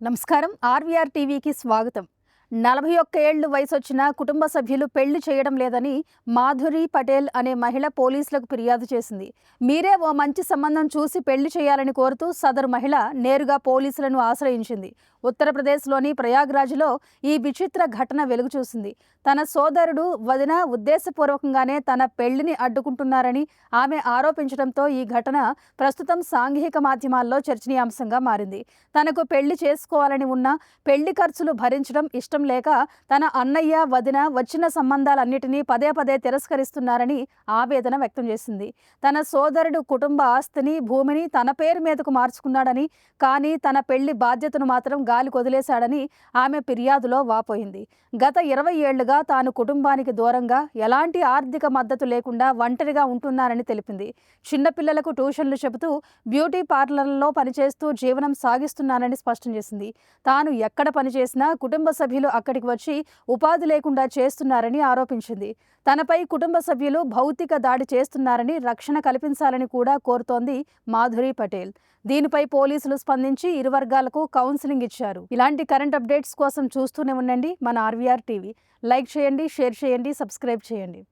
నమస్కారం. ఆర్వీఆర్ టీవీకి స్వాగతం. 41 ఏళ్లు వయసొచ్చిన కుటుంబ సభ్యులు పెళ్లి చేయడం లేదని మాధురి పటేల్ అనే మహిళ పోలీసులకు ఫిర్యాదు చేసింది. మీరే ఓ మంచి సంబంధం చూసి పెళ్లి చేయాలని కోరుతూ సదరు మహిళ నేరుగా పోలీసులను ఆశ్రయించింది. ఉత్తరప్రదేశ్లోని ప్రయాగ్రాజ్లో ఈ విచిత్ర ఘటన వెలుగు చూసింది. తన సోదరుడు వదిన ఉద్దేశపూర్వకంగానే తన పెళ్లిని అడ్డుకుంటున్నారని ఆమె ఆరోపించడంతో ఈ ఘటన ప్రస్తుతం సాంఘిక మాధ్యమాల్లో చర్చనీయాంశంగా మారింది. తనకు పెళ్లి చేసుకోవాలని ఉన్నా పెళ్లి ఖర్చులు భరించడం ఇష్టం లేక తన అన్నయ్య వదిన వచ్చిన సంబంధాలన్నిటినీ పదే పదే తిరస్కరిస్తున్నారని ఆవేదన వ్యక్తం చేసింది. తన సోదరుడు కుటుంబ ఆస్తిని భూమిని తన పేరు మీదకు మార్చుకున్నాడని, కానీ తన పెళ్లి బాధ్యతను మాత్రం గాలి కొదిలేశాడని ఆమె ఫిర్యాదులో వాపోయింది. గత 20 ఏళ్లుగా తాను కుటుంబానికి దూరంగా ఎలాంటి ఆర్థిక మద్దతు లేకుండా ఒంటరిగా ఉంటున్నానని తెలిపింది. చిన్నపిల్లలకు ట్యూషన్లు చెబుతూ బ్యూటీ పార్లర్లలో పనిచేస్తూ జీవనం సాగిస్తున్నానని స్పష్టం చేసింది. తాను ఎక్కడ పనిచేసినా కుటుంబ సభ్యులు అక్కడికి వచ్చి ఉపాధి లేకుండా చేస్తున్నారని ఆరోపించింది. తనపై కుటుంబ సభ్యులు భౌతిక దాడి చేస్తున్నారని రక్షణ కల్పించాలని కూడా కోరుతోంది మాధురి పటేల్. దీనిపై పోలీసులు స్పందించి ఇరు వర్గాలకు కౌన్సిలింగ్ ఇచ్చారు. ఇలాంటి కరెంట్ అప్డేట్స్ కోసం చూస్తూనే ఉండండి మన ఆర్వీఆర్ టీవీ. లైక్ చేయండి, షేర్ చేయండి, సబ్స్క్రైబ్ చేయండి.